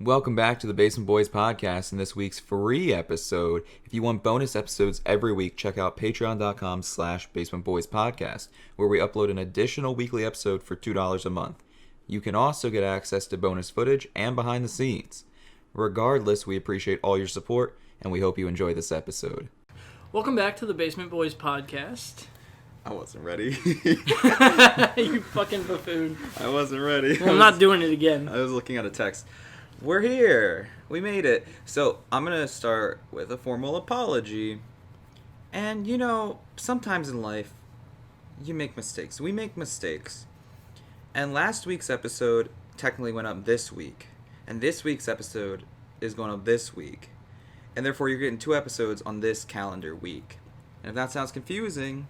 Welcome back to the Basement Boys podcast and this week's free episode. If you want bonus episodes every week, check out patreon.com/basementboyspodcast, where we upload an additional weekly episode for $2 a month. You can also get access to bonus footage and behind the scenes. Regardless, we appreciate all your support, and we hope you enjoy this episode. Welcome back to the Basement Boys podcast. I wasn't ready. You fucking buffoon. I wasn't ready. Well, I'm not doing it again. I was looking at a text. We're here. We made it. So, I'm going to start with a formal apology. And, you know, sometimes in life, you make mistakes. We make mistakes. And last week's episode technically went up this week. And this week's episode is going up this week. And therefore, you're getting 2 episodes on this calendar week. And if that sounds confusing,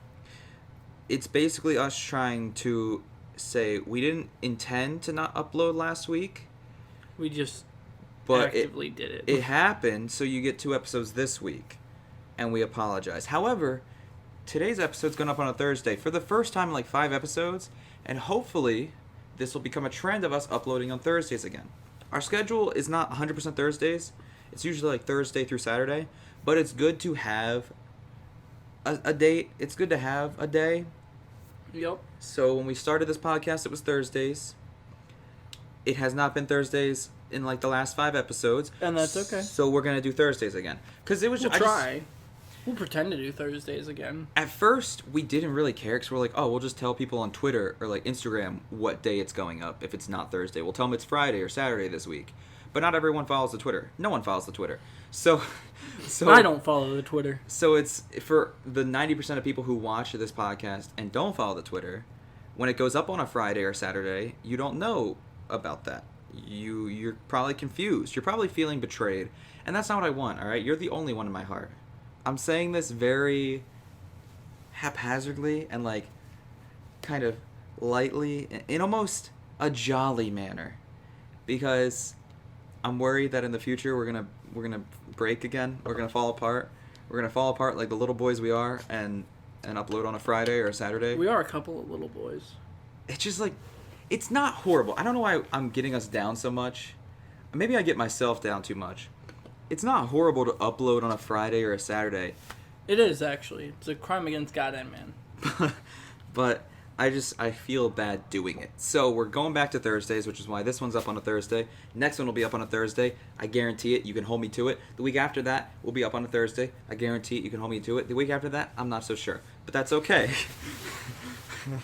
it's basically us trying to say we didn't intend to not upload last week. We just but actively did it. It happened, so you get 2 episodes this week. And we apologize. However, today's episode's going up on a Thursday for the first time in like 5 episodes. And hopefully, this will become a trend of us uploading on Thursdays again. Our schedule is not 100% Thursdays. It's usually like Thursday through Saturday. But it's good to have a date. It's good to have a day. Yep. So when we started this podcast, it was Thursdays. It has not been Thursdays in like the last 5 episodes. And that's okay. So we're going to do Thursdays again. Because it was We'll pretend to do Thursdays again. At first, we didn't really care because we're like, oh, we'll just tell people on Twitter or like Instagram what day it's going up if it's not Thursday. We'll tell them it's Friday or Saturday this week. But not everyone follows the Twitter. No one follows the Twitter. So I don't follow the Twitter. So it's for the 90% of people who watch this podcast and don't follow the Twitter, when it goes up on a Friday or Saturday, you don't know about that. You're probably confused. You're probably feeling betrayed. And that's not what I want, all right? You're the only one in my heart. I'm saying this very haphazardly and like kind of lightly in almost a jolly manner, because I'm worried that in the future we're gonna break again. We're gonna fall apart. We're gonna fall apart like the little boys we are and upload on a Friday or a Saturday. We are a couple of little boys. It's just like, it's not horrible. I don't know why I'm getting us down so much. Maybe I get myself down too much. It's not horrible to upload on a Friday or a Saturday. It is, actually. It's a crime against God and man. But I feel bad doing it. So we're going back to Thursdays, which is why this one's up on a Thursday. Next one will be up on a Thursday. I guarantee it. You can hold me to it. The week after that will be up on a Thursday. I guarantee it. You can hold me to it. The week after that, I'm not so sure. But that's okay.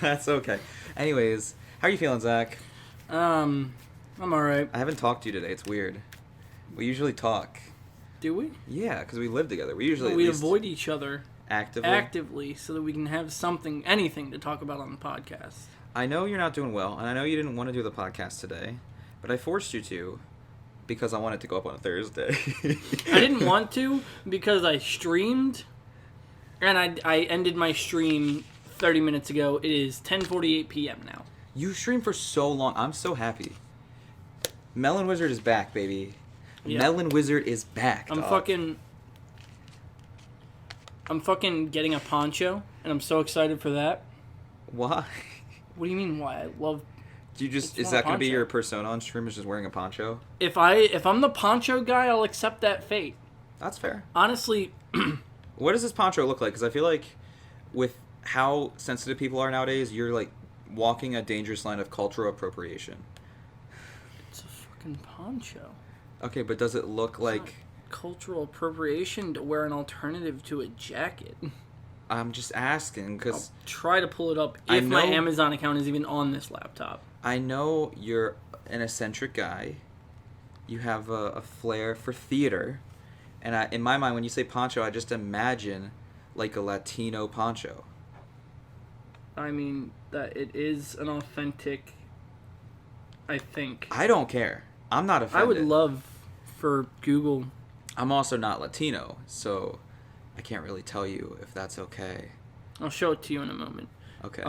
That's okay. Anyways, how are you feeling, Zach? I'm alright. I haven't talked to you today. It's weird. We usually talk. Do we? Yeah, because we live together. We usually we avoid each other actively so that we can have anything to talk about on the podcast. I know you're not doing well, and I know you didn't want to do the podcast today, but I forced you to because I wanted to go up on a Thursday. I didn't want to because I streamed, and I ended my stream 30 minutes ago. It is 10:48 p.m. now. You streamed for so long. I'm so happy. Melon Wizard is back, baby. Yeah. Melon Wizard is back. I'm fucking getting a poncho, and I'm so excited for that. Why? What do you mean why? I love... Is that going to be your persona on stream, is just wearing a poncho? If I'm the poncho guy, I'll accept that fate. That's fair. Honestly... What does this poncho look like? Because I feel like with how sensitive people are nowadays, you're like walking a dangerous line of cultural appropriation. It's a fucking poncho. Okay, but does it look like... cultural appropriation to wear an alternative to a jacket? I'm just asking, because... I'll try to pull it up if my Amazon account is even on this laptop. I know you're an eccentric guy. You have a flair for theater. And in my mind, when you say poncho, I just imagine like a Latino poncho. I mean, that it is an authentic... I think. I don't care. I'm not offended. I would love for Google... I'm also not Latino, so I can't really tell you if that's okay. I'll show it to you in a moment. Okay.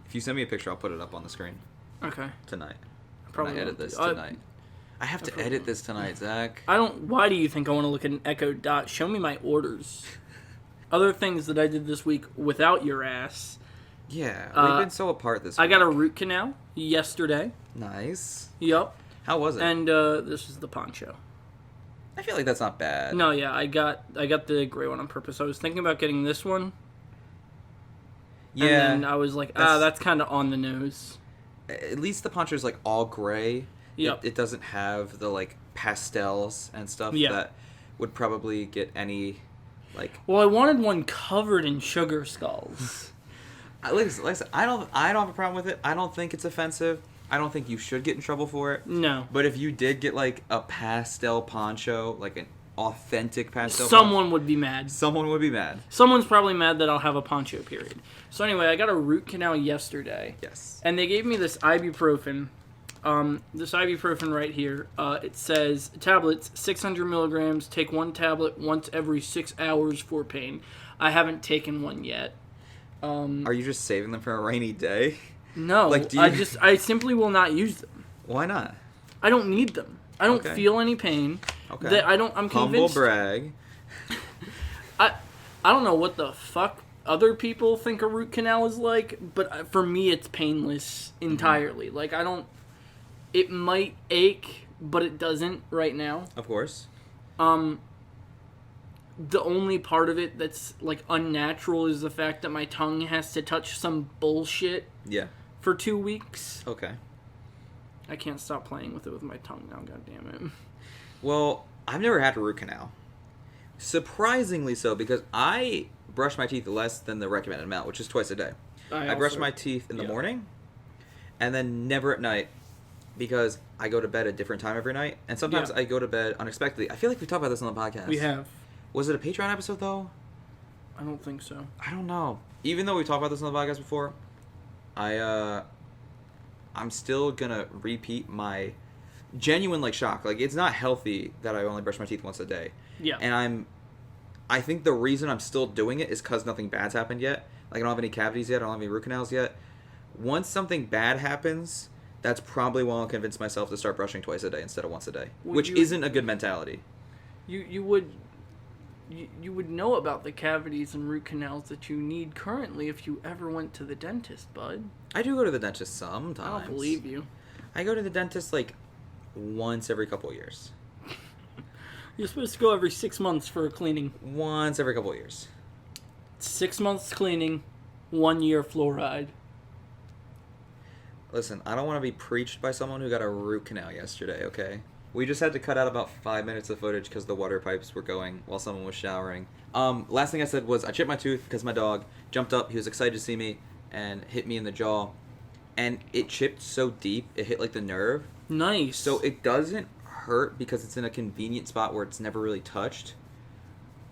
If you send me a picture, I'll put it up on the screen. Okay. Tonight. Probably edit this tonight. I have to edit this tonight, Zach. Why do you think I want to look at an Echo Dot? Show me my orders. Other things that I did this week without your ass. Yeah, we've been so apart this week. I got a root canal yesterday. Nice. Yup. How was it? And this is the poncho. I feel like that's not bad. No, yeah, I got the gray one on purpose. I was thinking about getting this one. Yeah. And then I was like, that's kind of on the nose. At least the poncho is like all gray. Yep. It doesn't have the like pastels and stuff that would probably get any like. Well, I wanted one covered in sugar skulls. Like I said, I don't have a problem with it. I don't think it's offensive. I don't think you should get in trouble for it. No. But if you did get like a pastel poncho, like an authentic pastel Someone would be mad. Someone would be mad. Someone's probably mad that I'll have a poncho, period. So anyway, I got a root canal yesterday. Yes. And they gave me this ibuprofen. This ibuprofen right here. It says, tablets, 600 milligrams. Take one tablet once every 6 hours for pain. I haven't taken one yet. Are you just saving them for a rainy day? No, Like, do you... I simply will not use them. Why not? I don't need them. I don't feel any pain. Okay. I'm Humble convinced. brag. I don't know what the fuck other people think a root canal is like, but for me it's painless entirely. Like it might ache, but it doesn't right now. Of course. The only part of it that's like unnatural is the fact that my tongue has to touch some bullshit. Yeah. For 2 weeks. Okay. I can't stop playing with it with my tongue now, god damn it. Well, I've never had a root canal. Surprisingly so, because I brush my teeth less than the recommended amount, which is twice a day. I brush my teeth in the morning, and then never at night, because I go to bed at a different time every night, and sometimes I go to bed unexpectedly. I feel like we talked about this on the podcast. We have. Was it a Patreon episode, though? I don't think so. I don't know. Even though we talked about this on the podcast before, I'm still gonna repeat my genuine like shock. Like, it's not healthy that I only brush my teeth once a day. Yeah. And I think the reason I'm still doing it is because nothing bad's happened yet. Like, I don't have any cavities yet. I don't have any root canals yet. Once something bad happens, that's probably when I'll convince myself to start brushing twice a day instead of once a day, which isn't a good mentality. You would know about the cavities and root canals that you need currently if you ever went to the dentist, bud. I do go to the dentist sometimes. I don't believe you. I go to the dentist like once every couple of years. You're supposed to go every 6 months for a cleaning. Once every couple of years. 6 months cleaning, 1 year fluoride. Listen, I don't want to be preached by someone who got a root canal yesterday, okay? We just had to cut out about 5 minutes of footage because the water pipes were going while someone was showering. Last thing I said was I chipped my tooth because my dog jumped up. He was excited to see me and hit me in the jaw. And it chipped so deep, it hit like the nerve. Nice. So it doesn't hurt because it's in a convenient spot where it's never really touched.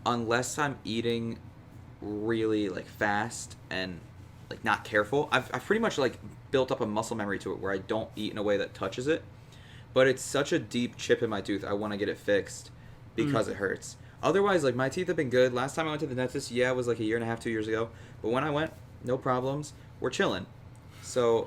Unless I'm eating really like fast and like not careful. I've pretty much like built up a muscle memory to it where I don't eat in a way that touches it. But it's such a deep chip in my tooth, I want to get it fixed because it hurts. Otherwise, like, my teeth have been good. Last time I went to the dentist, it was like a year and a half, 2 years ago. But when I went, no problems. We're chilling. So,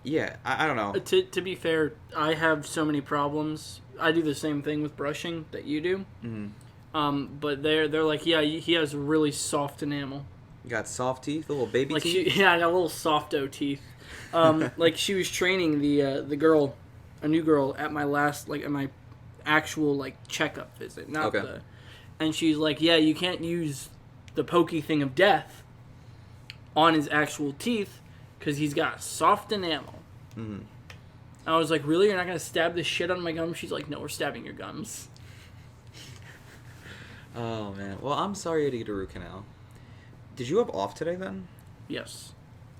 yeah, I don't know. To be fair, I have so many problems. I do the same thing with brushing that you do. Mm-hmm. But they're like, yeah, he has really soft enamel. You got soft teeth, little baby teeth? I got little softo teeth. Like, she was training the girl... a new girl at my actual checkup visit, and she's like, yeah, you can't use the pokey thing of death on his actual teeth because he's got soft enamel. Mm-hmm. I was like, really? You're not gonna stab this shit out of my gums? She's like, no, we're stabbing your gums. Oh man, well, I'm sorry you had to get a root canal. Did you have off today then? Yes.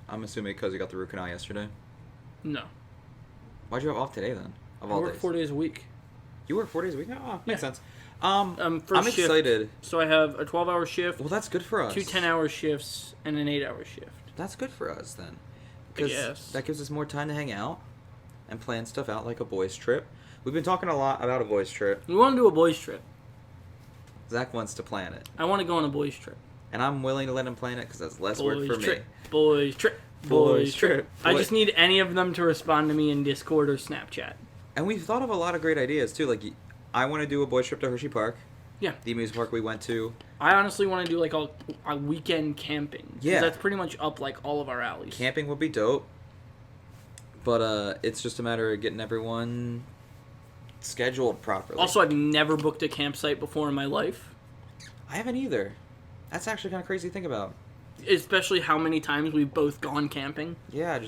I'm assuming because you got the root canal yesterday. No. Why'd you have off today then? I work 4 days a week. You work 4 days a week? Oh, makes sense. I'm shift, excited. So I have a 12-hour shift. Well, that's good for us. 2 10-hour shifts and an 8-hour shift. That's good for us then. Because that gives us more time to hang out and plan stuff out like a boys' trip. We've been talking a lot about a boys' trip. We want to do a boys' trip. Zach wants to plan it. I want to go on a boys' trip. And I'm willing to let him plan it because that's less work for me. Boys' trip. Boys' trip. Boy. I just need any of them to respond to me in Discord or Snapchat. And we've thought of a lot of great ideas, too. Like, I want to do a boys' trip to Hershey Park. Yeah. The amusement park we went to. I honestly want to do, like, a weekend camping. Yeah. That's pretty much up, like, all of our alleys. Camping would be dope. But it's just a matter of getting everyone scheduled properly. Also, I've never booked a campsite before in my life. I haven't either. That's actually kind of crazy to think about. Especially how many times we've both gone camping. Yeah, it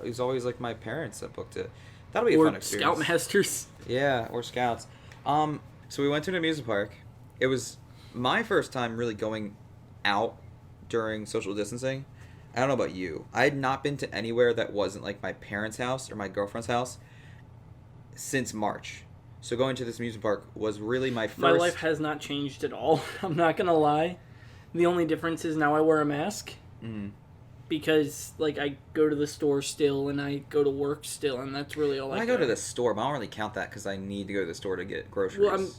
was always like my parents that booked it. That'll be a fun experience. Or Scoutmasters. Yeah, or Scouts. So we went to an amusement park. It was my first time really going out during social distancing. I don't know about you. I had not been to anywhere that wasn't like my parents' house or my girlfriend's house since March. So going to this amusement park was really my first... My life has not changed at all. I'm not going to lie. The only difference is now I wear a mask. Mm-hmm. Because, like, I go to the store still and I go to work still, and that's really all I go to the store, but I don't really count that because I need to go to the store to get groceries. Well,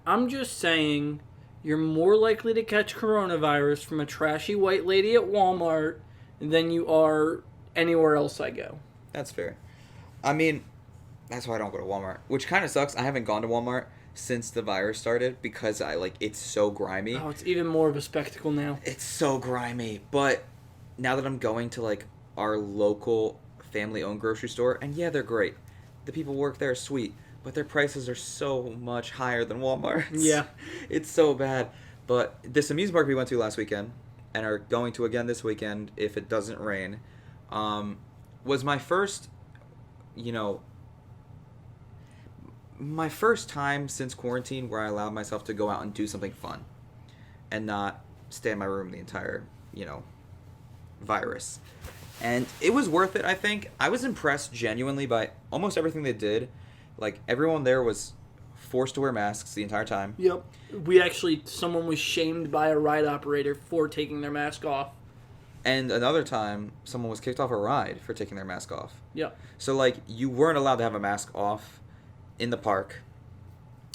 I'm just saying you're more likely to catch coronavirus from a trashy white lady at Walmart than you are anywhere else I go. That's fair. I mean, that's why I don't go to Walmart, which kind of sucks. I haven't gone to Walmart since the virus started because it's so grimy. Oh, it's even more of a spectacle now. It's so grimy. But now that I'm going to our local family-owned grocery store, and yeah, they're great. The people who work there are sweet, but their prices are so much higher than Walmart's. Yeah. It's so bad. But this amusement park we went to last weekend and are going to again this weekend if it doesn't rain, was my first, my first time since quarantine where I allowed myself to go out and do something fun and not stay in my room the entire, virus. And it was worth it, I think. I was impressed genuinely by almost everything they did. Everyone there was forced to wear masks the entire time. Yep. Someone was shamed by a ride operator for taking their mask off. And another time, someone was kicked off a ride for taking their mask off. Yep. So, you weren't allowed to have a mask off in the park.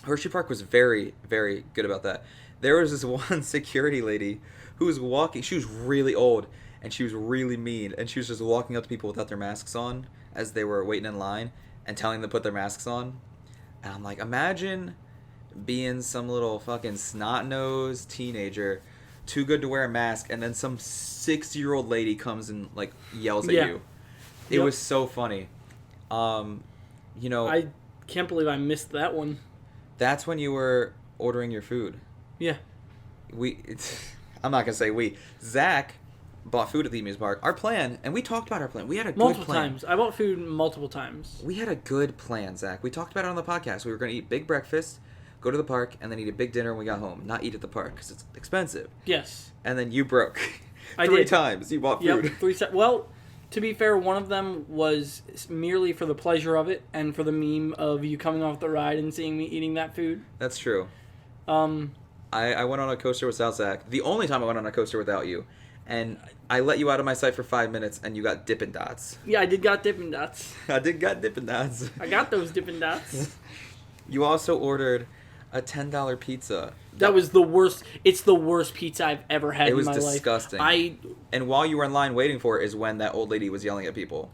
Hershey Park was very, very good about that. There was this one security lady who was walking. She was really old, and she was really mean, and she was just walking up to people without their masks on as they were waiting in line and telling them to put their masks on. And I'm like, imagine being some little fucking snot-nosed teenager, too good to wear a mask, and then some 60-year-old lady comes and, yells at you. It was so funny. I can't believe I missed that one. That's when you were ordering your food. Yeah. I'm not going to say we. Zach bought food at the amusement park. Our plan, and we talked about our plan. We had a good plan. Multiple times. I bought food multiple times. We had a good plan, Zach. We talked about it on the podcast. We were going to eat big breakfast, go to the park, and then eat a big dinner when we got home. Not eat at the park because it's expensive. Yes. And then you broke. I Three did. times you bought food. Yep, 3 times. Well, to be fair, one of them was merely for the pleasure of it and for the meme of you coming off the ride and seeing me eating that food. That's true. I went on a coaster without Zach. The only time I went on a coaster without you. And I let you out of my sight for 5 minutes, and you got Dippin' Dots. Yeah, I did got Dippin' Dots. I did got Dippin' Dots. I got those Dippin' Dots. You also ordered a $10 pizza. That was the worst. It's the worst pizza I've ever had in my life. It was disgusting. And while you were in line waiting for it is when that old lady was yelling at people.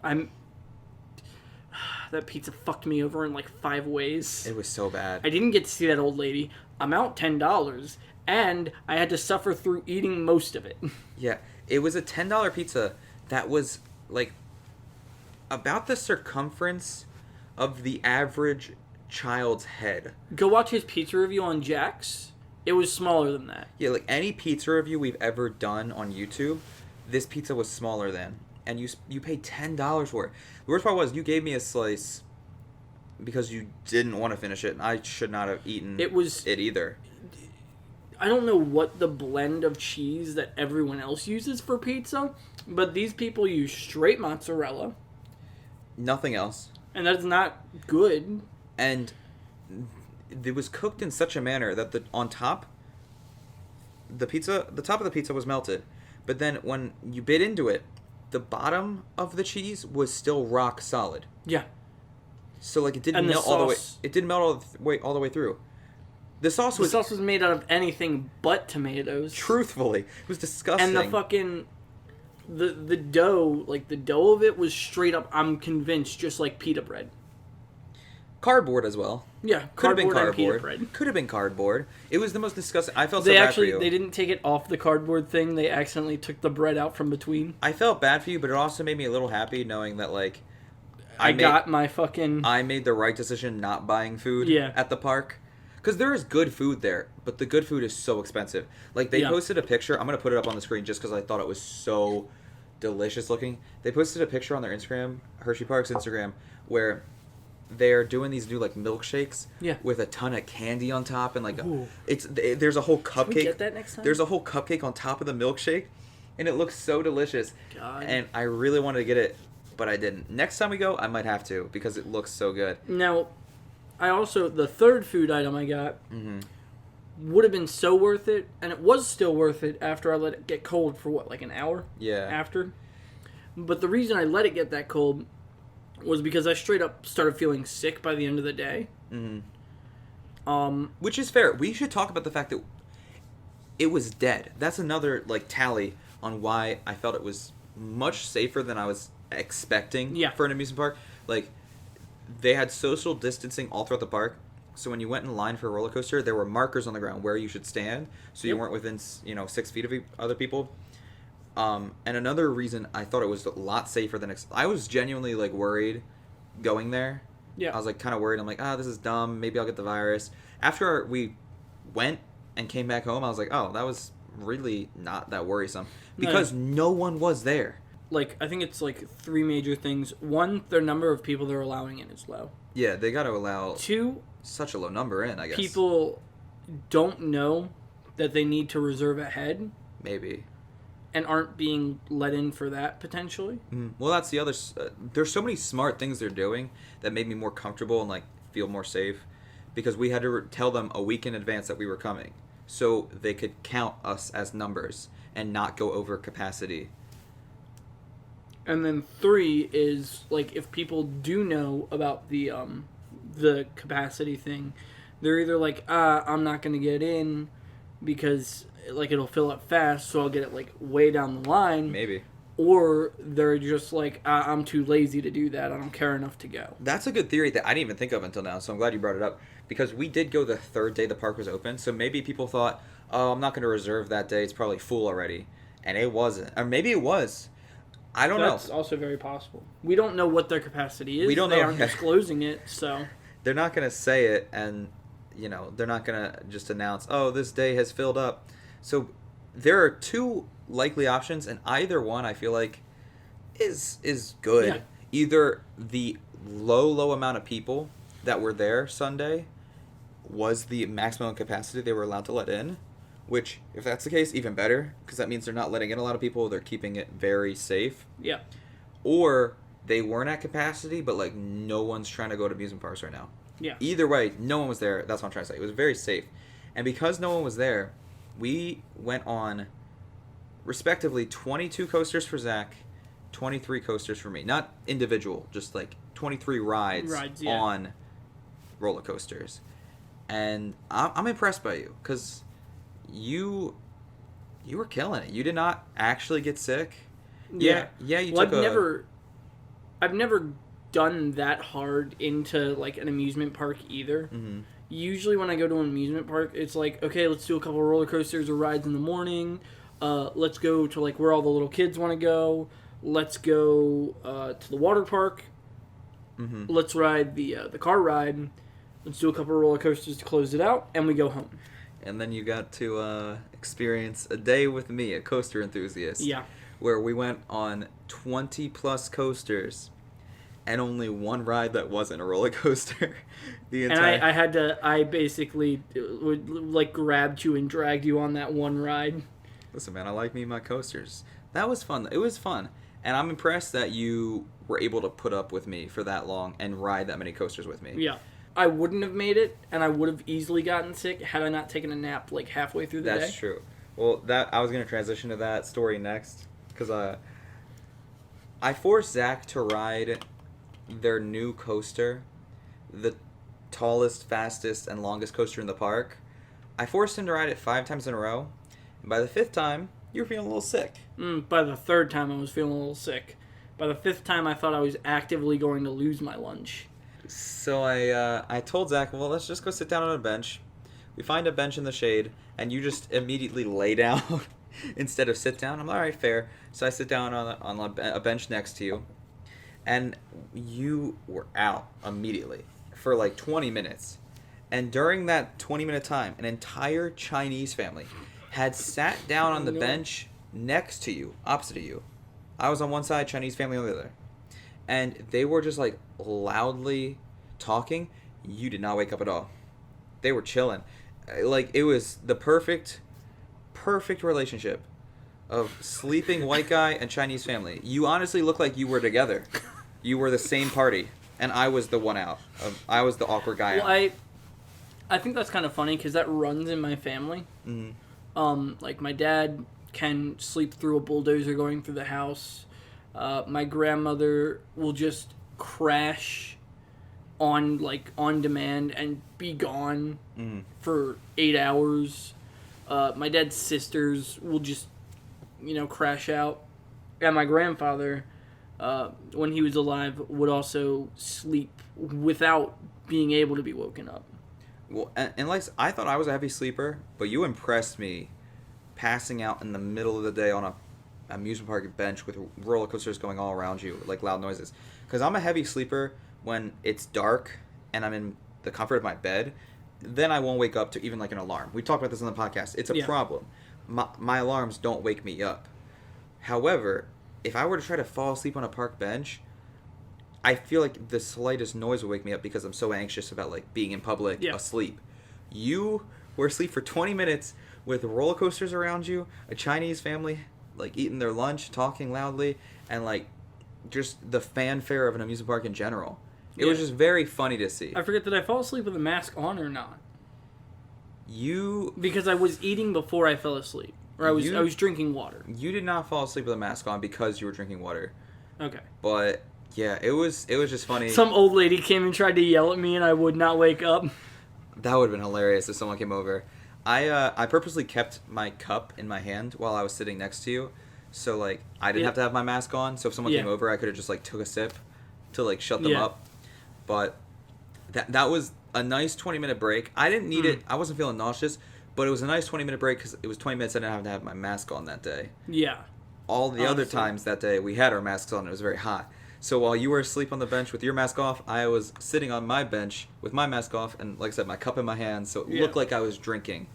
That pizza fucked me over in 5 ways. It was so bad. I didn't get to see that old lady. I'm out $10, and I had to suffer through eating most of it. Yeah, it was a $10 pizza that was about the circumference of the average child's head. Go watch his pizza review on Jack's. It was smaller than that. Yeah, any pizza review we've ever done on YouTube, this pizza was smaller than. And you paid $10 for it. The worst part was you gave me a slice because you didn't want to finish it, and I should not have eaten it either. I don't know what the blend of cheese that everyone else uses for pizza, but these people use straight mozzarella. Nothing else. And that's not good. And it was cooked in such a manner that the top of the pizza was melted, but then when you bit into it, the bottom of the cheese was still rock solid. Yeah. So it didn't melt all the way. It didn't melt all the way through. The sauce was made out of anything but tomatoes. Truthfully, it was disgusting. And the fucking the dough, the dough of it was straight up, I'm convinced, just like pita bread. Cardboard as well. Yeah, could have been cardboard. And pita cardboard. bread. Could have been cardboard. It was the most disgusting. I felt so bad for you. They didn't take it off the cardboard thing. They accidentally took the bread out from between. I felt bad for you, but it also made me a little happy knowing that I got my fucking... I made the right decision not buying food Yeah. at the park. Because there is good food there, but the good food is so expensive. Like, they posted a picture. I'm going to put it up on the screen just because I thought it was so delicious looking. They posted a picture on their Instagram, Hershey Park's Instagram, where they're doing these new, like, milkshakes with a ton of candy on top. And, like, there's a whole cupcake. Can we get that next time? There's a whole cupcake on top of the milkshake, and it looks so delicious. God. And I really wanted to get it, but I didn't. Next time we go, I might have to because it looks so good. Now, I also, the third food item I got would have been so worth it, and it was still worth it after I let it get cold for like an hour? Yeah. After. But the reason I let it get that cold was because I straight up started feeling sick by the end of the day. Which is fair. We should talk about the fact that it was dead. That's another, like, tally on why I felt it was much safer than I was expecting for an amusement park. Like, they had social distancing all throughout the park, so when you went in line for a roller coaster, there were markers on the ground where you should stand, so you weren't within 6 feet of other people. And another reason I thought it was a lot safer than I was genuinely, like, worried going there. Yeah, I was, like, kind of worried. I'm like, this is dumb. Maybe I'll get the virus. After we went and came back home, I was like, oh, that was really not that worrisome because no one was there. Like, I think it's, like, 3 major things. 1, their number of people they're allowing in is low. Yeah, they got to allow 2, such a low number in, I guess. People don't know that they need to reserve ahead. Maybe. And aren't being let in for that, potentially. Well, that's the other... there's so many smart things they're doing that made me more comfortable and, like, feel more safe. Because we had to tell them a week in advance that we were coming. So they could count us as numbers and not go over capacity. And then 3 is, like, if people do know about the capacity thing, they're either like, I'm not going to get in because, like, it'll fill up fast, so I'll get it, like, way down the line. Maybe. Or they're just like, I'm too lazy to do that. I don't care enough to go. That's a good theory that I didn't even think of until now, so I'm glad you brought it up. Because we did go the third day the park was open, so maybe people thought, I'm not going to reserve that day. It's probably full already. And it wasn't. Or maybe it was. I don't know. That's also very possible. We don't know what their capacity is. We don't know. They aren't disclosing it, so... They're not going to say it, and, they're not going to just announce, this day has filled up. So there are 2 likely options, and either one I feel like is good. Yeah. Either the low amount of people that were there Sunday was the maximum capacity they were allowed to let in, which, if that's the case, even better, because that means they're not letting in a lot of people, they're keeping it very safe. Yeah. Or they weren't at capacity, but, like, no one's trying to go to amusement parks right now. Yeah. Either way, no one was there. That's what I'm trying to say. It was very safe. And because no one was there, we went on, respectively, 22 coasters for Zach, 23 coasters for me. Not individual, just, like, 23 rides on roller coasters. And I'm impressed by you, because you were killing it. You did not actually get sick. Yeah, you took I've never done that hard into, like, an amusement park either. Mm-hmm. Usually when I go to an amusement park, it's like, okay, let's do a couple of roller coasters or rides in the morning. Let's go to, like, where all the little kids want to go. Let's go to the water park. Mm-hmm. Let's ride the car ride. Let's do a couple of roller coasters to close it out, and we go home. And then you got to experience a day with me, a coaster enthusiast. Yeah. Where we went on 20-plus coasters and only one ride that wasn't a roller coaster. I basically, like, grabbed you and dragged you on that one ride. Listen, man, I like me and my coasters. That was fun. It was fun. And I'm impressed that you were able to put up with me for that long and ride that many coasters with me. Yeah. I wouldn't have made it, and I would have easily gotten sick had I not taken a nap, like, halfway through the day. That's true. Well, I was going to transition to that story next, because I forced Zach to ride their new coaster, the tallest, fastest, and longest coaster in the park. I forced him to ride it 5 times in a row, and by the 5th time, you were feeling a little sick. By the 3rd time, I was feeling a little sick. By the 5th time, I thought I was actively going to lose my lunch. So I told Zach, well, let's just go sit down on a bench. We find a bench in the shade, and you just immediately lay down instead of sit down. I'm all right, fair. So I sit down on a bench next to you, and you were out immediately for like 20 minutes. And during that 20-minute time, an entire Chinese family had sat down on the No. bench next to you, opposite of you. I was on one side, Chinese family on the other. And they were just like loudly talking. You did not wake up at all. They were chilling. Like, it was the perfect relationship of sleeping white guy and Chinese family. You honestly look like you were together. You were the same party, and I was the one out. I was the awkward guy Well, out. I think that's kind of funny because that runs in my family. Like my dad can sleep through a bulldozer going through the house. My grandmother will just crash on demand and be gone for 8 hours. My dad's sisters will just crash out, and my grandfather, when he was alive, would also sleep without being able to be woken up. Well, and like, I thought I was a heavy sleeper, but you impressed me passing out in the middle of the day on a amusement park bench with roller coasters going all around you, like loud noises. Because I'm a heavy sleeper when it's dark and I'm in the comfort of my bed. Then I won't wake up to even like an alarm. We talked about this on the podcast. It's a problem. My alarms don't wake me up. However, if I were to try to fall asleep on a park bench, I feel like the slightest noise would wake me up because I'm so anxious about like being in public asleep. You were asleep for 20 minutes with roller coasters around you, a Chinese family like eating their lunch, talking loudly, and like just the fanfare of an amusement park in general. It was just very funny to see. I forget, did I fall asleep with a mask on or not? Because I was eating before I fell asleep, or I was drinking water. You did not fall asleep with a mask on because you were drinking water. Okay. But yeah, it was just funny. Some old lady came and tried to yell at me, and I would not wake up. That would have been hilarious if someone came over. I purposely kept my cup in my hand while I was sitting next to you, so like I didn't have to have my mask on. So if someone came over, I could have just like took a sip to like shut them up. But that was a nice 20-minute break. I didn't need it. I wasn't feeling nauseous, but it was a nice 20-minute break because it was 20 minutes I didn't have to have my mask on that day. Yeah. All the other times that day, we had our masks on. It was very hot. So while you were asleep on the bench with your mask off, I was sitting on my bench with my mask off and, like I said, my cup in my hand, so it looked like I was drinking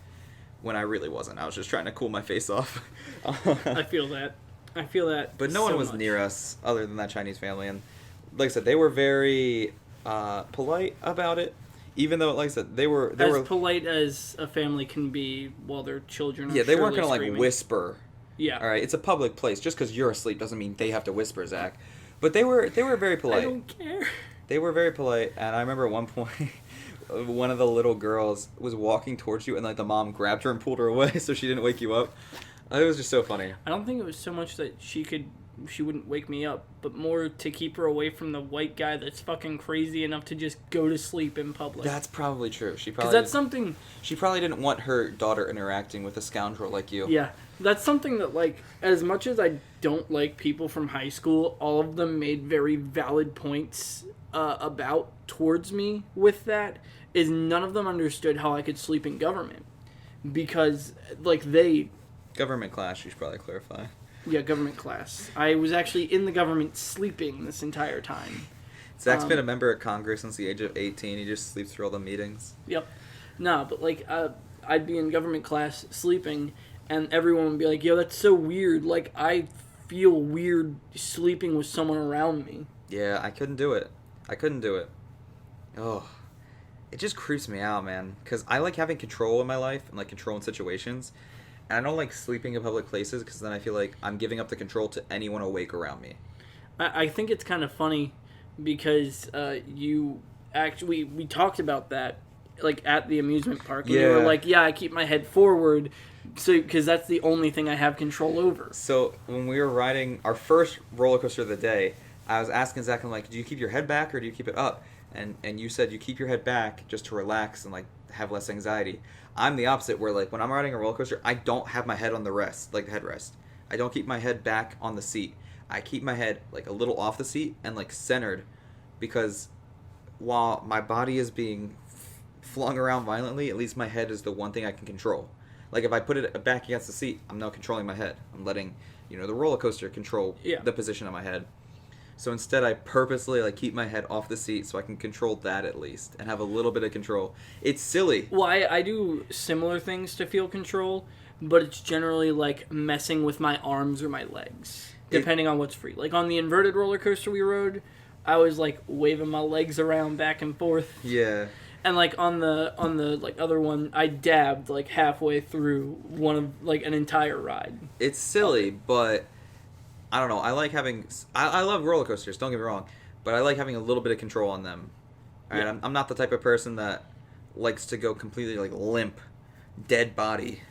when I really wasn't. I was just trying to cool my face off. I feel that. But no one was near us other than that Chinese family. And like I said, they were very polite about it. Even though, like I said, they were polite as a family can be while their children are they weren't going to like whisper. Yeah. All right, it's a public place. Just because you're asleep doesn't mean they have to whisper, Zach. But they were very polite. I don't care. They were very polite, and I remember at one point, one of the little girls was walking towards you, and like the mom grabbed her and pulled her away so she didn't wake you up. It was just so funny. I don't think it was so much that she wouldn't wake me up, but more to keep her away from the white guy that's fucking crazy enough to just go to sleep in public. That's probably true. Because that's something... She probably didn't want her daughter interacting with a scoundrel like you. Yeah. That's something that, like, as much as I don't like people from high school, all of them made very valid points towards me with that, is none of them understood how I could sleep in government. Because, like, Government class, you should probably clarify. Yeah, government class. I was actually in the government sleeping this entire time. Zach's been a member of Congress since the age of 18. He just sleeps through all the meetings. Yep. No, but, like, I'd be in government class sleeping, and everyone would be like, yo, that's so weird. Like, I feel weird sleeping with someone around me. Yeah, I couldn't do it. Oh, it just creeps me out, man. Because I like having control in my life and, like, control in situations. And I don't like sleeping in public places because then I feel like I'm giving up the control to anyone awake around me. I think it's kind of funny because we talked about that, like, at the amusement park. And you were like, yeah, I keep my head forward because that's the only thing I have control over. So when we were riding our first roller coaster of the day, I was asking Zach, I'm like, do you keep your head back or do you keep it up? And you said you keep your head back just to relax and, like, have less anxiety. I'm the opposite, where, like, when I'm riding a roller coaster, I don't have my head on the rest, like the headrest. I don't keep my head back on the seat. I keep my head, like, a little off the seat and, like, centered, because while my body is being flung around violently, at least my head is the one thing I can control. Like, if I put it back against the seat, I'm not controlling my head. I'm letting, the roller coaster control the position of my head. So instead, I purposely like keep my head off the seat so I can control that at least and have a little bit of control. It's silly. Well, I do similar things to feel control, but it's generally like messing with my arms or my legs, depending on what's free. Like on the inverted roller coaster we rode, I was like waving my legs around back and forth. Yeah. And like on the like other one, I dabbed like halfway through one of like an entire ride. It's silly, but I don't know. I like having. I love roller coasters. Don't get me wrong, but I like having a little bit of control on them. All right, Yeah. I'm not the type of person that likes to go completely like limp, dead body,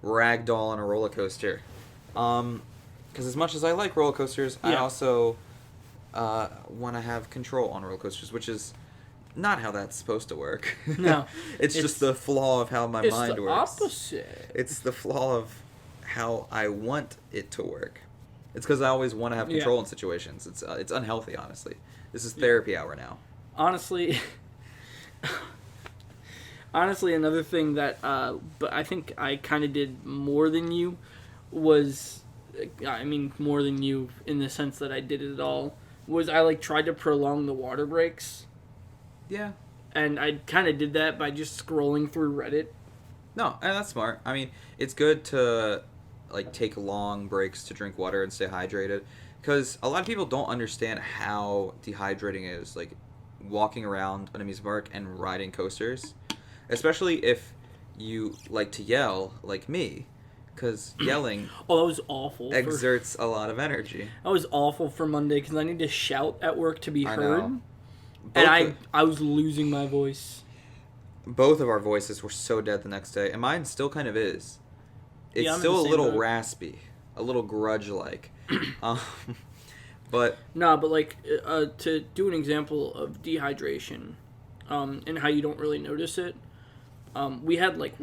ragdoll on a roller coaster. Because as much as I like roller coasters, I Yeah. also want to have control on roller coasters, which is not how that's supposed to work. No, it's just the flaw of how my It's mind the works. opposite. It's the flaw of how I want it to work. It's because I always want to have control in situations. It's unhealthy, honestly. This is therapy hour now. Honestly, another thing that, but I think I kind of did more than you was, I mean, more than you in the sense that I did it all, was I like tried to prolong the water breaks. Yeah. And I kind of did that by just scrolling through Reddit. No, and that's smart. I mean, it's good to like take long breaks to drink water and stay hydrated, because a lot of people don't understand how dehydrating is. Like walking around an amusement park and riding coasters, especially if you like to yell like me, because yelling Oh, that was awful. exerts a lot of energy. That was awful for Monday because I need to shout at work to be I heard. know. And I was losing my voice. Both of our voices were so dead the next day, and mine still kind of is. It's Yeah, I'm in still the a same little boat. raspy, a little grudge-like. um, but No, but like to do an example of dehydration, and how you don't really notice it. We had like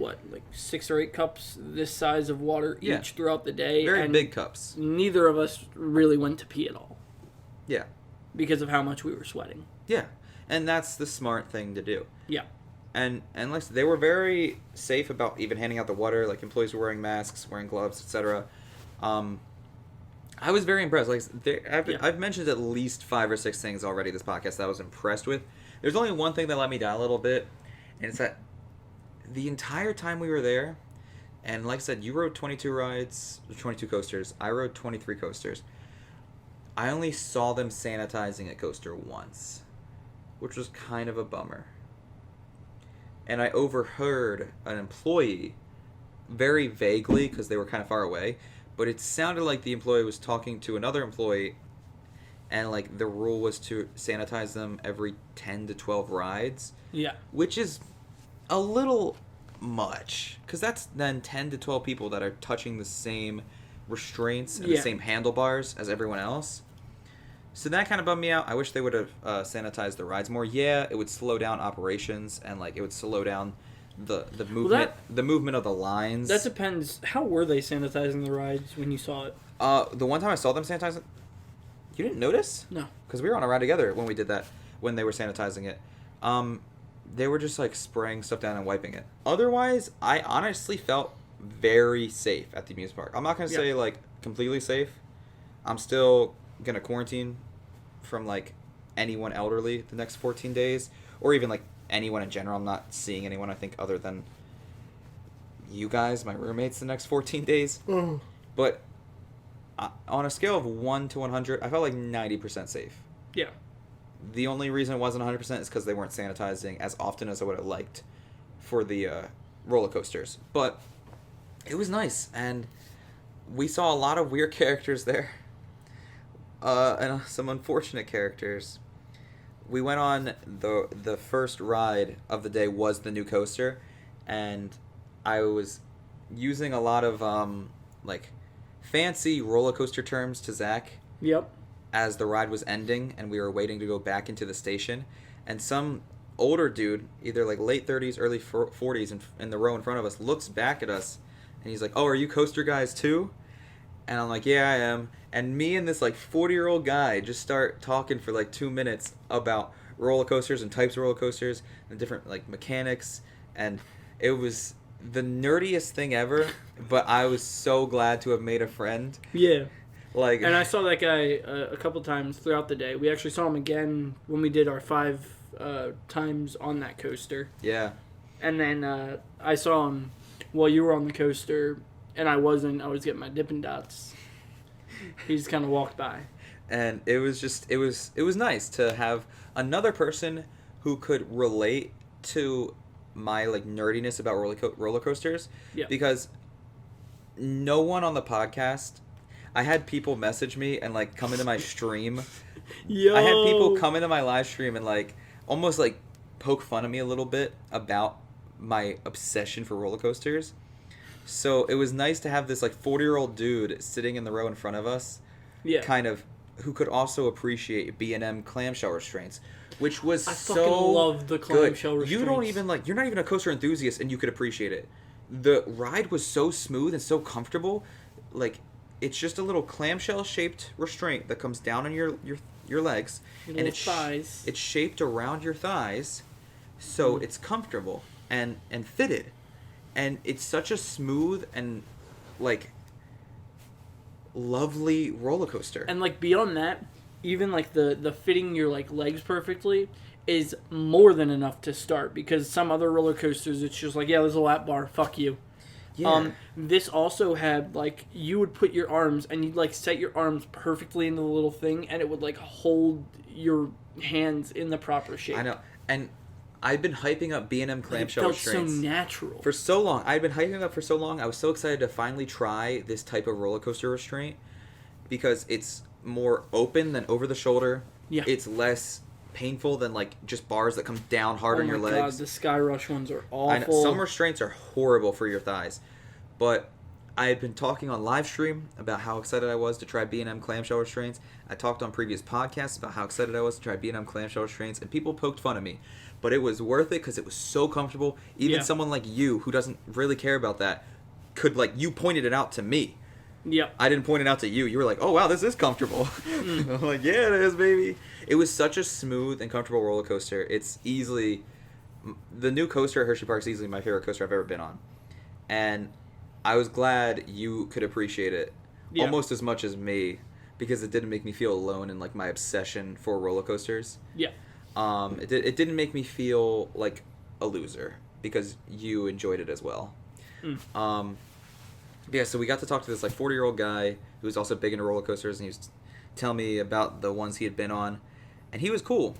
6 or 8 cups this size of water Yeah. each throughout the day, very and big cups. neither of us really went to pee at all Yeah, because of how much we were sweating. yeah, and that's the smart thing to do. Yeah. And like they were very safe about even handing out the water. Like employees were wearing masks, wearing gloves, etc. I was very impressed. Like I've mentioned at least 5 or 6 things already this podcast that I was impressed with. There's only one thing that let me down a little bit, and it's that the entire time we were there, and like I said, you rode 22 rides, 22 coasters. I rode 23 coasters. I only saw them sanitizing a coaster once, which was kind of a bummer. And I overheard an employee, very vaguely because they were kind of far away, but it sounded like the employee was talking to another employee, and like the rule was to sanitize them every 10 to 12 rides, Yeah. which is a little much, because that's then 10 to 12 people that are touching the same restraints and the Yeah. same handlebars as everyone else. So that kind of bummed me out. I wish they would have sanitized the rides more. Yeah, it would slow down operations, and like it would slow down the movement the movement of the lines. That depends. How were they sanitizing the rides when you saw it? The one time I saw them sanitizing, you didn't notice? No. Because we were on a ride together when we did that, when they were sanitizing it. They were just like spraying stuff down and wiping it. Otherwise, I honestly felt very safe at the amusement park. I'm not gonna say like completely safe. I'm still gonna quarantine from like anyone elderly the next 14 days, or even like anyone in general. I'm not seeing anyone, I think, other than you guys, my roommates, the next 14 days. But on a scale of 1 to 100, I felt like 90% safe. Yeah. The only reason it wasn't 100% is because they weren't sanitizing as often as I would have liked for the roller coasters. But it was nice, and we saw a lot of weird characters there, and some unfortunate characters. We went on the first ride of the day was the new coaster, and I was using a lot of like fancy roller coaster terms to Zach Yep. as the ride was ending and we were waiting to go back into the station, and some older dude, either like late 30s, early 40s, in the row in front of us, looks back at us and he's like, "Oh, are you coaster guys too?" And I'm like, "Yeah, I am." And me and this like 40-year-old guy just start talking for like 2 minutes about roller coasters and types of roller coasters and different like mechanics, and it was the nerdiest thing ever, but I was so glad to have made a friend. Yeah. Like, And I saw that guy a couple times throughout the day. We actually saw him again when we did our 5 times on that coaster. yeah. And then I saw him while you were on the coaster, and I wasn't. I was getting my Dippin' Dots. He just kind of walked by. And it was nice to have another person who could relate to my like nerdiness about roller coasters. Yeah. Because no one on the podcast, I had people message me and like come into my stream. Yo. I had people come into my live stream and like almost like poke fun at me a little bit about my obsession for roller coasters. So it was nice to have this like 40-year-old dude sitting in the row in front of us, Yeah. kind of, who could also appreciate B&M clamshell restraints, which was I so fucking love the clamshell good. restraints. You don't even like, you're not even a coaster enthusiast and you could appreciate it. The ride was so smooth and so comfortable. Like, it's just a little clamshell shaped restraint that comes down on your legs, Your and little thighs. it's shaped around your thighs, so it's comfortable and fitted, and it's such a smooth and like lovely roller coaster. And like beyond that, even like the fitting your like legs perfectly is more than enough to start, because some other roller coasters it's just like, yeah, there's a lap bar, fuck you. Yeah. This also had like, you would put your arms and you'd like set your arms perfectly into the little thing, and it would like hold your hands in the proper shape. I know, and I've been hyping up B&M clamshell It felt restraints so natural. for so long. I've been hyping it up for so long. I was so excited to finally try this type of roller coaster restraint because it's more open than over the shoulder. Yeah. It's less painful than like just bars that come down hard on your legs. Oh my god, the Sky Rush ones are awful. I know, some restraints are horrible for your thighs, but I had been talking on live stream about how excited I was to try B&M clamshell restraints. I talked on previous podcasts about how excited I was to try B&M clamshell restraints, and people poked fun at me. But it was worth it because it was so comfortable. Even someone like you, who doesn't really care about that, could, like, you pointed it out to me. Yep. I didn't point it out to you. You were like, oh, wow, this is comfortable. I'm like, yeah, it is, baby. It was such a smooth and comfortable roller coaster. It's easily... The new coaster at Hershey Park is easily my favorite coaster I've ever been on. And I was glad you could appreciate it almost as much as me, because it didn't make me feel alone in, like, my obsession for roller coasters. Yeah. It didn't make me feel like a loser, because you enjoyed it as well. Yeah, so we got to talk to this like 40-year-old guy who was also big into roller coasters, and he was telling me about the ones he had been on, and he was cool.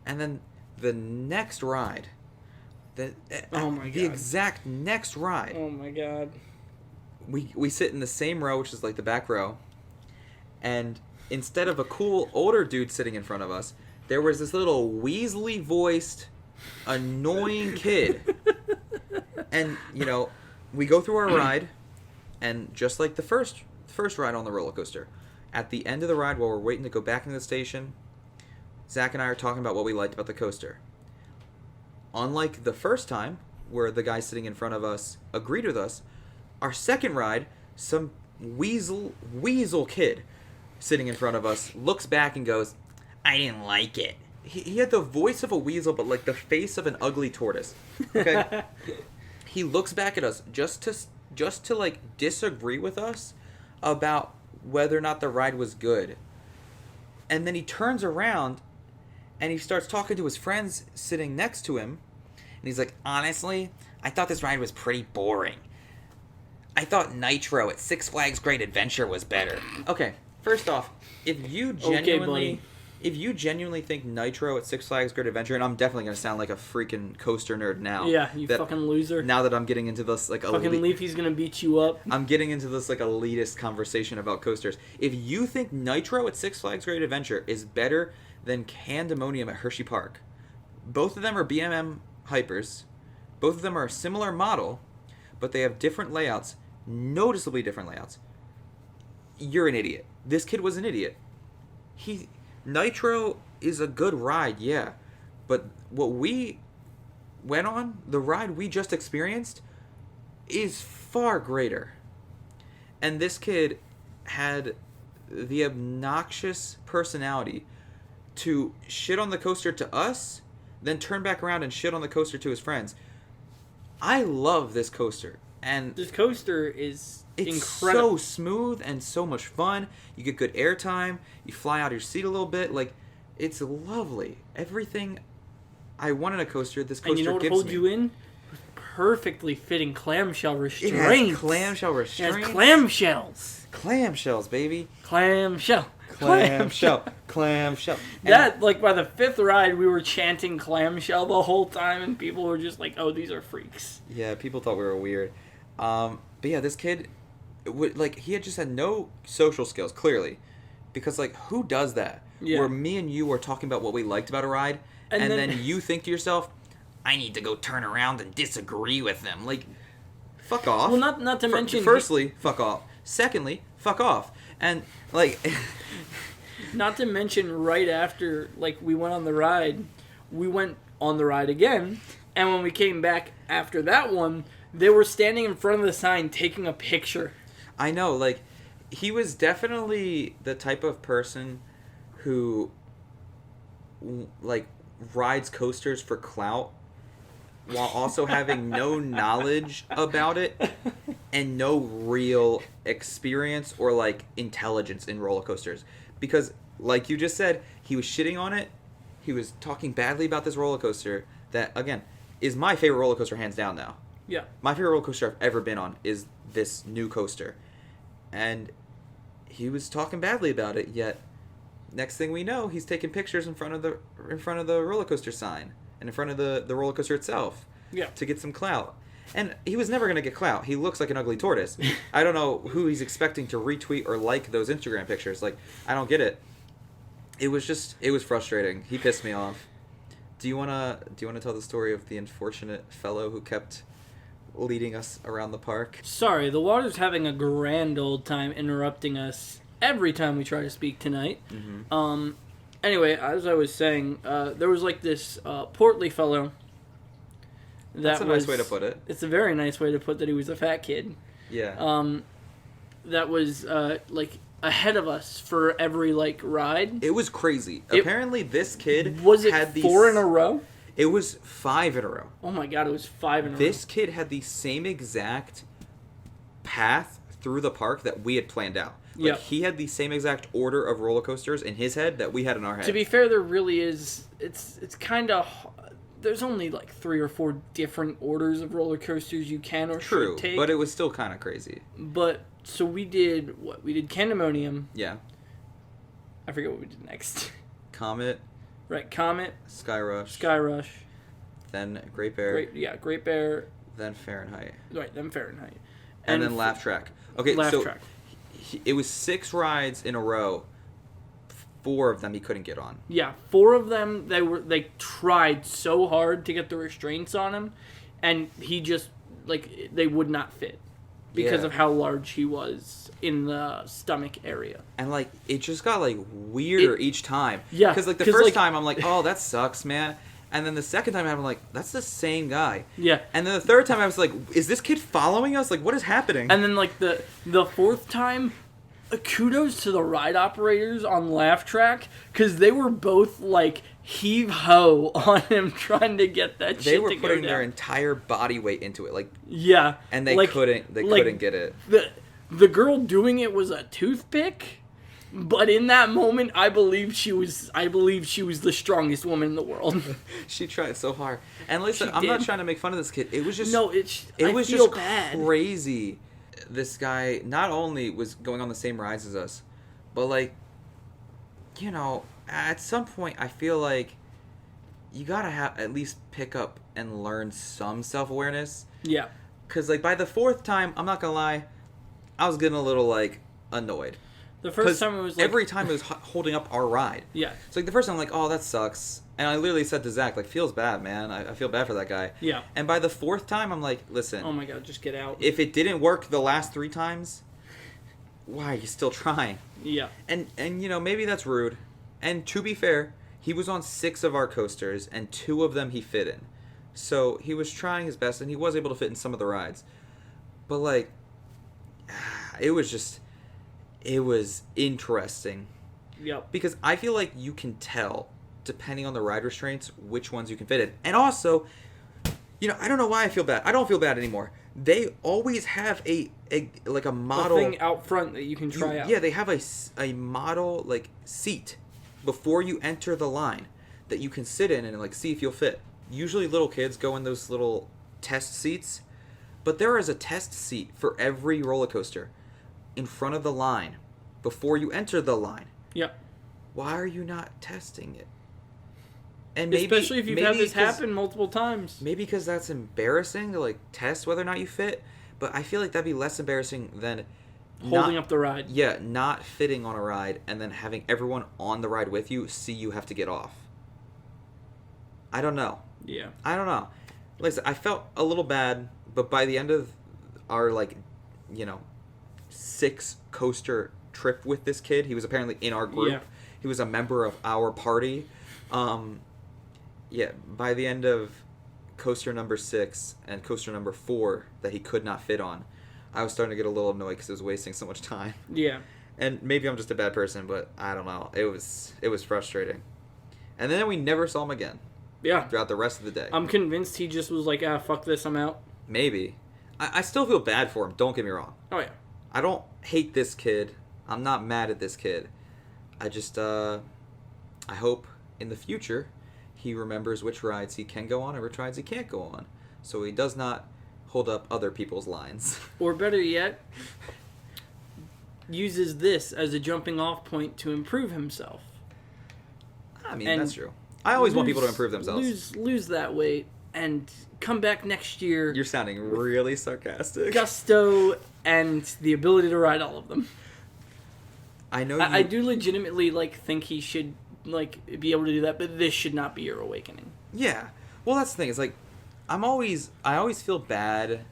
And then the next ride, the exact next ride, Oh my god. we sit in the same row, which is like the back row, and instead of a cool older dude sitting in front of us, there was this little Weasley voiced annoying kid. And you know, we go through our ride, and just like the first ride on the roller coaster, at the end of the ride, while we're waiting to go back into the station, Zach and I are talking about what we liked about the coaster. Unlike the first time, where the guy sitting in front of us agreed with us, our second ride, some weasel kid sitting in front of us looks back and goes, I didn't like it. He had the voice of a weasel, but like the face of an ugly tortoise. Okay? He looks back at us just to like disagree with us about whether or not the ride was good. And then he turns around and he starts talking to his friends sitting next to him. And he's like, honestly, I thought this ride was pretty boring. I thought Nitro at Six Flags Great Adventure was better. Okay, first off, if you genuinely think Nitro at Six Flags Great Adventure, and I'm definitely going to sound like a freaking coaster nerd now. Yeah, you fucking loser. Now that I'm getting into this like fucking Leafy's going to beat you up. I'm getting into this like elitist conversation about coasters. If you think Nitro at Six Flags Great Adventure is better than Candemonium at Hershey Park, both of them are BMM hypers. Both of them are a similar model, but they have different layouts, noticeably different layouts. You're an idiot. This kid was an idiot. Nitro is a good ride, yeah, but what we went on, the ride we just experienced, is far greater. And this kid had the obnoxious personality to shit on the coaster to us, then turn back around and shit on the coaster to his friends. I love this coaster. And this coaster is it's incredible. so smooth and so much fun. You get good airtime. You fly out of your seat a little bit. Like, it's lovely. Everything I want in a coaster, this coaster And you know what gives holds me. you in? Perfectly fitting clamshell It restraints. has clamshell It restraints. has clamshells. Clamshells, baby. Clamshell. Clamshell. Clamshell. That, like, by the 5th ride, we were chanting clamshell the whole time, and people were just like, oh, these are freaks. Yeah, people thought we were weird. But yeah, this kid, he had just had no social skills, clearly. Because, like, who does that? Yeah. Where me and you are talking about what we liked about a ride, and then you think to yourself, I need to go turn around and disagree with them. Like, fuck off. Well, not to mention... Firstly, fuck off. Secondly, fuck off. And, like... Not to mention, right after, like, we went on the ride, we went on the ride again, and when we came back after that one, they were standing in front of the sign taking a picture. I know, like, he was definitely the type of person who, like, rides coasters for clout while also having no knowledge about it and no real experience or, like, intelligence in roller coasters. Because, like you just said, he was shitting on it. He was talking badly about this roller coaster that, again, is my favorite roller coaster hands down now. Yeah. My favorite roller coaster I've ever been on is this new coaster. And he was talking badly about it, yet next thing we know, he's taking pictures in front of the roller coaster sign and in front of the roller coaster itself. Yeah. To get some clout. And he was never going to get clout. He looks like an ugly tortoise. I don't know who he's expecting to retweet or like those Instagram pictures. Like, I don't get it. It was frustrating. He pissed me off. Do you wanna tell the story of the unfortunate fellow who kept leading us around the park? Sorry, the water's having a grand old time interrupting us every time we try to speak tonight. Mm-hmm. Anyway, as I was saying, there was like this portly fellow. That's a nice way to put it. It's a very nice way to put that he was a fat kid. Yeah. That was like ahead of us for every like ride. It was crazy. Apparently, this kid had these 4 in a row. It was 5 in a row. Oh my god, it was 5 in a row. This kid had the same exact path through the park that we had planned out. Like, yeah. He had the same exact order of roller coasters in his head that we had in our head. To be fair, there really is. It's kind of. There's only like 3 or 4 different orders of roller coasters you can or should take. But it was still kind of crazy. But so we did what? We did Candemonium. Yeah. I forget what we did next. Comet. Right, Comet. Skyrush. Then Great Bear. Great Bear. Then Fahrenheit. Right, then Fahrenheit. And then Laugh Track. Okay, Laugh so Track. It was 6 rides in a row. 4 of them he couldn't get on. Yeah, 4 of them they tried so hard to get the restraints on him, and he just like they would not fit because of how large he was in the stomach area. And like it just got like weirder each time. Yeah, because like the first time I'm like, oh, that sucks, man. And then the second time I'm like, that's the same guy. Yeah. And then the third time I was like, is this kid following us? Like, what is happening? And then like the 4th time. Kudos to the ride operators on Laugh Track, because they were both like heave-ho on him trying to get that shit to go down. They were putting their entire body weight into it, like yeah, and they couldn't get it. The girl doing it was a toothpick, but in that moment, I believe she was the strongest woman in the world. She tried so hard. And listen, I'm not trying to make fun of this kid. It was just it was just crazy. This guy not only was going on the same rides as us, but like, you know, at some point I feel like you gotta at least pick up and learn some self-awareness. Yeah. Because like by the 4th time, I'm not gonna lie, I was getting a little like annoyed. The first time it was like... every time it was holding up our ride. Yeah. So like the first time I'm like, oh, that sucks. And I literally said to Zach, like, feels bad, man. I feel bad for that guy. Yeah. And by the 4th time, I'm like, listen. Oh my god, just get out. If it didn't work the last 3 times, why are you still trying? Yeah. And you know, maybe that's rude. And to be fair, he was on 6 of our coasters, and 2 of them he fit in. So he was trying his best, and he was able to fit in some of the rides. But like, it was interesting. Yep. Because I feel like you can tell, depending on the ride restraints, which ones you can fit in. And also, you know, I don't know why I feel bad. I don't feel bad anymore. they always have a like a model A thing out front that you can try out. Yeah, they have a model like seat before you enter the line that you can sit in and like see if you'll fit. Usually little kids go in those little test seats, but there is a test seat for every roller coaster in front of the line before you enter the line. Yep. Why are you not testing it? And maybe, especially if you've had this happen multiple times. Maybe because that's embarrassing to like test whether or not you fit. But I feel like that'd be less embarrassing than holding up the ride. Yeah, not fitting on a ride and then having everyone on the ride with you see you have to get off. I don't know. Yeah. I don't know. Listen, I felt a little bad, but by the end of our 6 coaster trip with this kid, he was apparently in our group. Yeah. He was a member of our party. By the end of coaster number 6 and coaster number 4 that he could not fit on, I was starting to get a little annoyed because it was wasting so much time. Yeah. And maybe I'm just a bad person, but I don't know. It was frustrating. And then we never saw him again. Yeah. Throughout the rest of the day. I'm convinced he just was like, fuck this, I'm out. Maybe. I still feel bad for him, don't get me wrong. Oh, yeah. I don't hate this kid. I'm not mad at this kid. I just, I hope in the future he remembers which rides he can go on and which rides he can't go on. So he does not hold up other people's lines. Or better yet, uses this as a jumping off point to improve himself. I mean, that's true. I always want people to improve themselves. Lose that weight and come back next year. You're sounding really sarcastic. Gusto and the ability to ride all of them. I know. I do legitimately think he should be able to do that, but this should not be your awakening. Yeah. Well, that's the thing. It's like I always feel bad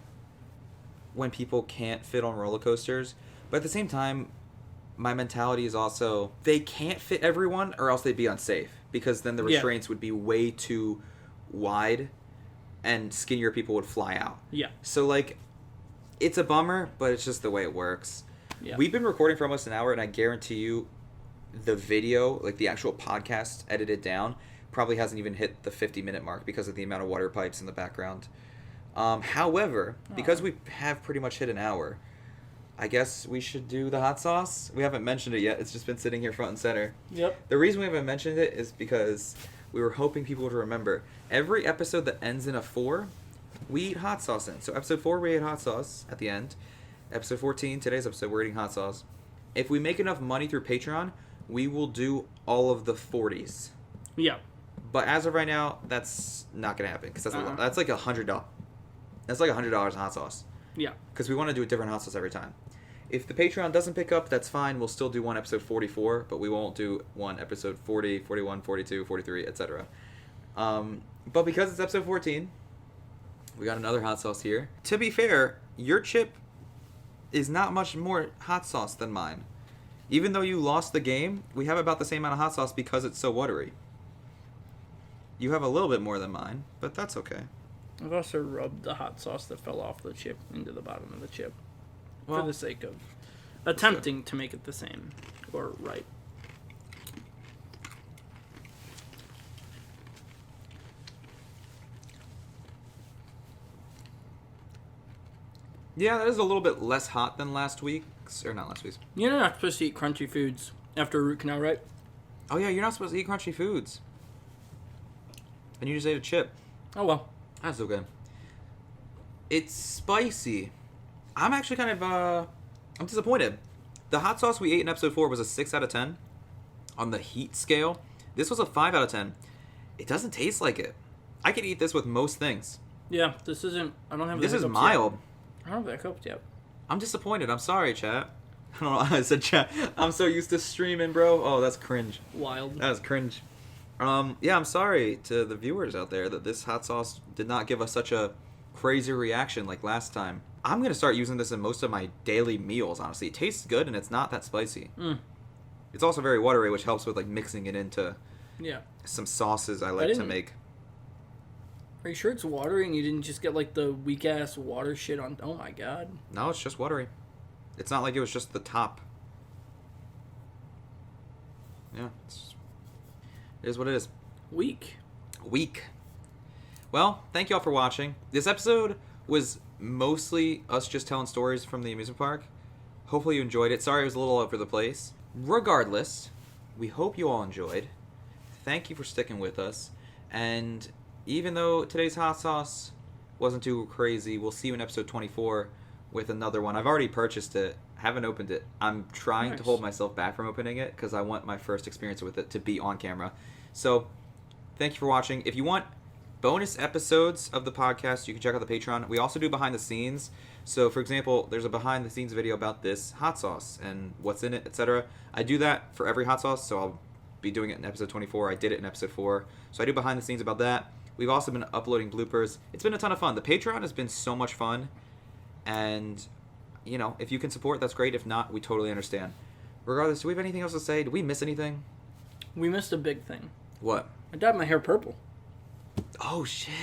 when people can't fit on roller coasters, but at the same time, my mentality is also they can't fit everyone, or else they'd be unsafe because then the restraints would be way too wide, and skinnier people would fly out. Yeah. So it's a bummer, but it's just the way it works. Yeah. We've been recording for almost an hour, and I guarantee you, the video, the actual podcast edited down, probably hasn't even hit the 50-minute mark because of the amount of water pipes in the background. However, because we have pretty much hit an hour, I guess we should do the hot sauce. We haven't mentioned it yet. It's just been sitting here front and center. Yep. The reason we haven't mentioned it is because we were hoping people would remember. Every episode that ends in a 4, we eat hot sauce in. So episode 4, we ate hot sauce at the end. Episode 14, today's episode, we're eating hot sauce. If we make enough money through Patreon, we will do all of the 40s. Yeah. But as of right now, that's not going to happen because that's like $100. That's like $100 in hot sauce. Yeah. Because we want to do a different hot sauce every time. If the Patreon doesn't pick up, that's fine. We'll still do one episode 44, but we won't do one episode 40, 41, 42, 43, etc. But because it's episode 14, we got another hot sauce here. To be fair, your chip is not much more hot sauce than mine. Even though you lost the game, we have about the same amount of hot sauce because it's so watery. You have a little bit more than mine, but that's okay. I've also rubbed the hot sauce that fell off the chip into the bottom of the chip. For the sake of attempting to make it the same. Or right. Yeah, that is a little bit less hot than last week's. Or not last week's. You're not supposed to eat crunchy foods after a root canal, right? Oh yeah, you're not supposed to eat crunchy foods. And you just ate a chip. Oh well. That's okay. It's spicy. I'm actually kind of, I'm disappointed. The hot sauce we ate in episode 4 was a 6 out of 10 on the heat scale. This was a 5 out of 10. It doesn't taste like it. I could eat this with most things. Yeah, this isn't, I don't have the This is hiccups mild. Yet. I don't have the hiccups yet. I'm disappointed. I'm sorry, chat. I don't know why I said chat. I'm so used to streaming, bro. Oh, that's cringe. Wild. That was cringe. Yeah, I'm sorry to the viewers out there that this hot sauce did not give us such a crazy reaction like last time. I'm going to start using this in most of my daily meals, honestly. It tastes good, and it's not that spicy. It's also very watery, which helps with mixing it into some sauces I like to make. Are you sure it's watery and you didn't just get the weak-ass water shit on... Oh, my God. No, it's just watery. It's not like it was just the top. Yeah, it is what it is. Weak. Well, thank y'all for watching. This episode was mostly us just telling stories from the amusement park. Hopefully you enjoyed it. Sorry it was a little all over the place. Regardless, we hope you all enjoyed. Thank you for sticking with us. And even though today's hot sauce wasn't too crazy, we'll see you in episode 24 with another one. I've already purchased it. Haven't opened it. I'm trying to hold myself back from opening it because I want my first experience with it to be on camera. So, thank you for watching. If you want bonus episodes of the podcast, you can check out the Patreon. We also do behind the scenes. So, for example, there's a behind the scenes video about this hot sauce and what's in it, etc. I do that for every hot sauce, so I'll be doing it in episode 24. I did it in episode 4. So I do behind the scenes about that. We've also been uploading bloopers. It's been a ton of fun. The Patreon has been so much fun. And, you know, if you can support, that's great. If not, we totally understand. Regardless, do we have anything else to say? Did we miss anything? We missed a big thing. What? I dyed my hair purple. Oh, shit.